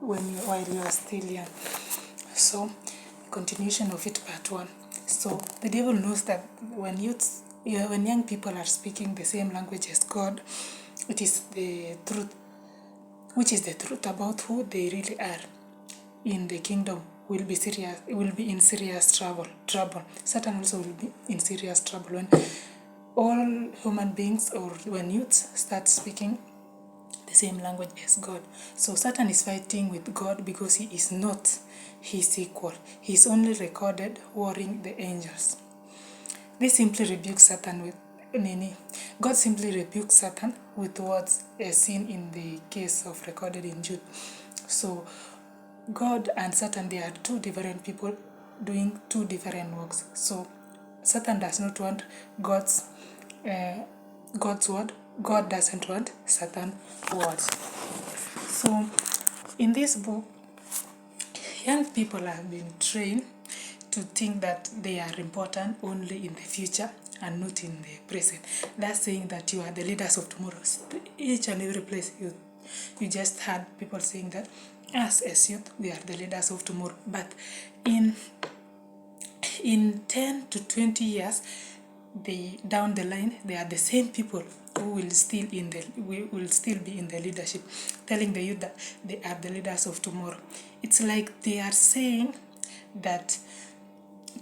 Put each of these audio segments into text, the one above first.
while you are still young. So, continuation of it, part 1. So the devil knows that when young people are speaking the same language as God, it is the truth, which is the truth about who they really are in the kingdom, will be in serious trouble. Satan also will be in serious trouble when all human beings or when youths start speaking the same language as God. So Satan is fighting with God because he is not his equal. He is only recorded warring the angels. This simply rebukes Satan with God simply rebukes Satan with words as seen in the case of recorded in Jude. So God and Satan, they are two different people doing two different works. So Satan does not want God's word. God doesn't want Satan's words. So in this book, young people have been trained to think that they are important only in the future and not in the present. That's saying that you are the leaders of tomorrow. Each and every place you just had people saying that us as youth, we are the leaders of tomorrow. But in 10 to 20 years, down the line, they are the same people who will still be in the leadership, telling the youth that they are the leaders of tomorrow. It's like they are saying that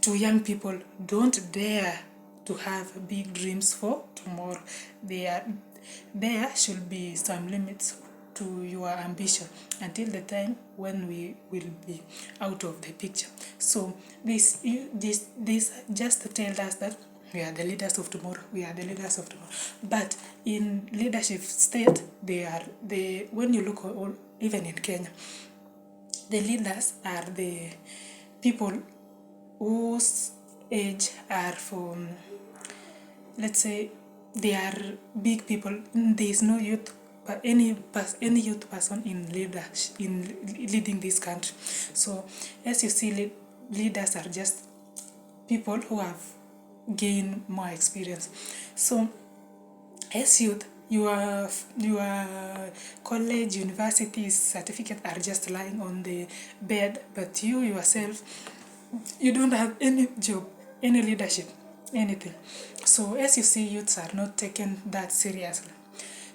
to young people, don't dare to have big dreams for tomorrow. There should be some limits to your ambition until the time when we will be out of the picture. So this just tells us that we are the leaders of tomorrow. We are the leaders of tomorrow. But in leadership state, when you look even in Kenya, the leaders are the people whose age are from, let's say, they are big people. There is no youth, but any youth person in leading this country. So as you see, leaders are just people who have gained more experience. So as youth, your college, university certificate are just lying on the bed, but you yourself, you don't have any job, any leadership, anything. So as you see, youths are not taken that seriously.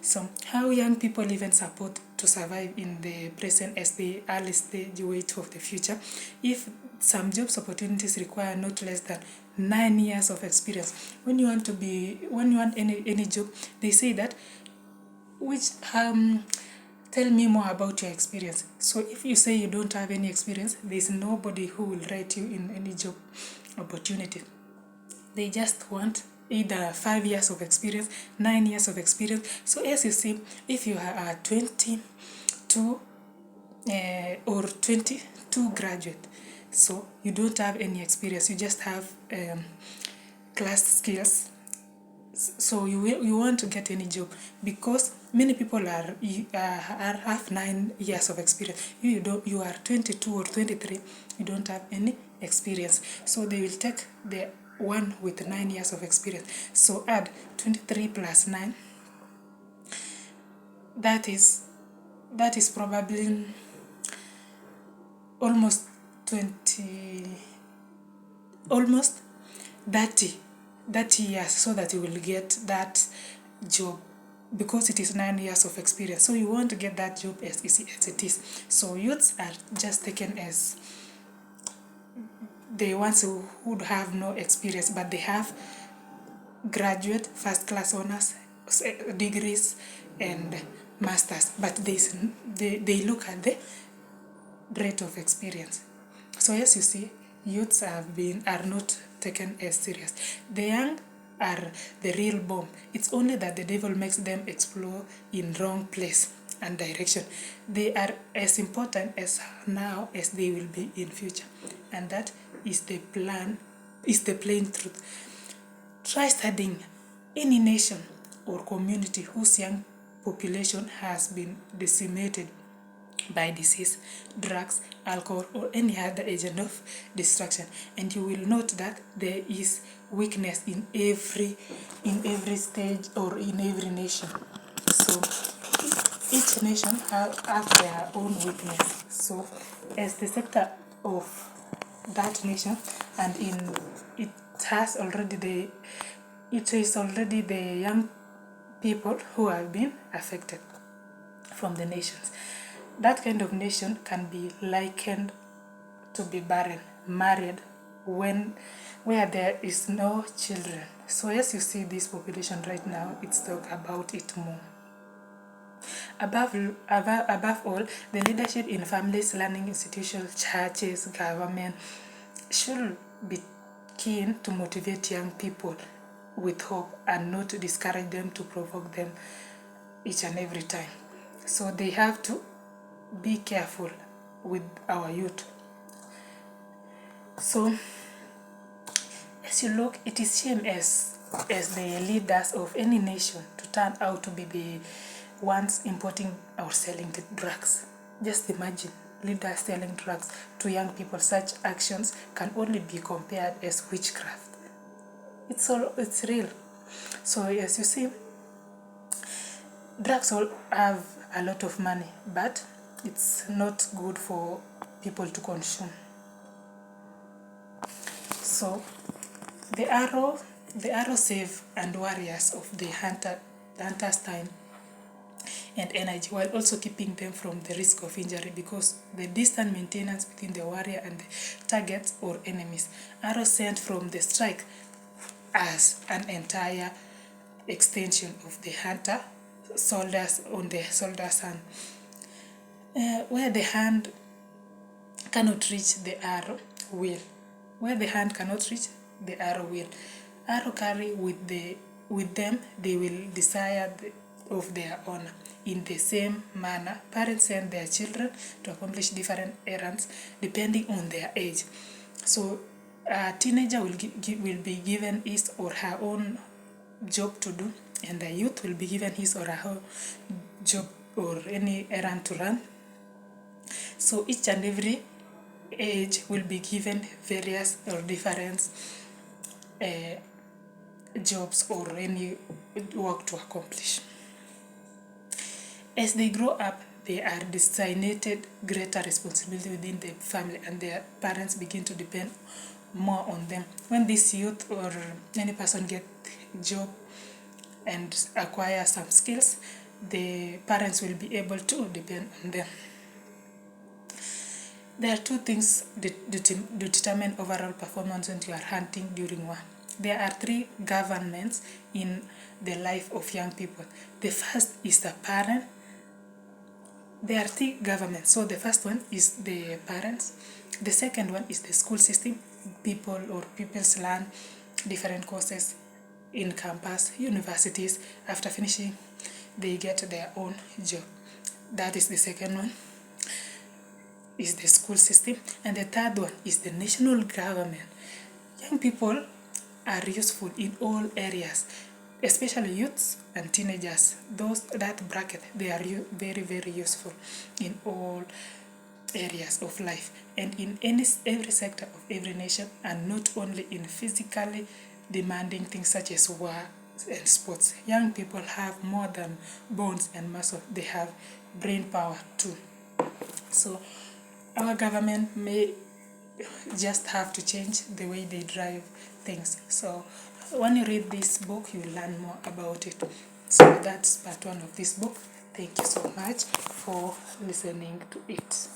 So how young people even support to survive in the present as the early stage wait of the future, if some jobs opportunities require not less than 9 years of experience. When you want any job, they say that tell me more about your experience. So if you say you don't have any experience, there's nobody who will write you in any job opportunity. They just want either 5 years of experience, 9 years of experience. So as you see, if you are 22 or 22 graduate, so you don't have any experience, you just have class skills. So you want to get any job because many people have 9 years of experience. You are 22 or 23, you don't have any experience. So they will take the one with 9 years of experience. So add 23 plus 9. That is probably almost 30 years, so that you will get that job, because it is 9 years of experience. So you want to get that job as easy as it is. So youths are just taken as the ones who would have no experience, but they have graduate, first class honors, degrees and masters, but they look at the rate of experience. So as you see, youths are not taken as serious. The young are the real bomb. It's only that the devil makes them explore in wrong place and direction. They are as important as now as they will be in future, and that is the plain truth. Try studying any nation or community whose young population has been decimated by disease, drugs, alcohol, or any other agent of destruction, and you will note that there is weakness in every stage or in every nation. So each nation have their own weakness. So as the sector of that nation, and in it has already it is already the young people who have been affected from the nations. That kind of nation can be likened to be barren, married, when where there is no children. So as you see this population right now, it's talk about it more. Above all, the leadership in families, learning institutions, churches, government should be keen to motivate young people with hope and not to discourage them, to provoke them each and every time. So they have to be careful with our youth. So as you look, it is shame as the leaders of any nation to turn out to be the ones importing or selling the drugs. Just imagine leaders selling drugs to young people. Such actions can only be compared as witchcraft. It's real. So as you see, drugs all have a lot of money, but it's not good for people to consume. So the arrow save and warriors of the hunter's time and energy, while also keeping them from the risk of injury, because the distant maintenance between the warrior and the targets or enemies. Arrow sent from the strike as an entire extension of the hunter soldiers on the soldier's hand. Where the hand cannot reach, the arrow will. Where the hand cannot reach, the arrow will. Arrow carry with them, they will desire of their honor. In the same manner, parents send their children to accomplish different errands depending on their age. So a teenager will be given his or her own job to do, and the youth will be given his or her own job or any errand to run. So each and every age will be given various or different jobs or any work to accomplish. As they grow up, they are designated greater responsibility within the family, and their parents begin to depend more on them. When this youth or any person get job and acquire some skills, the parents will be able to depend on them. There are two things that determine overall performance when you are hunting during war. There are three governments in the life of young people. The first is the parent. There are three governments. So the first one is the parents. The second one is the school system. Pupils learn different courses in campus, universities. After finishing, they get their own job. That is the second one, is the school system. And the third one is the national government. Young people are useful in all areas, especially youths and teenagers. That bracket, they are very, very useful in all areas of life and in every sector of every nation, and not only in physically demanding things such as war and sports. Young people have more than bones and muscle. They have brain power too. So our government may just have to change the way they drive things. So when you read this book, you learn more about it. So that's part one of this book. Thank you so much for listening to it.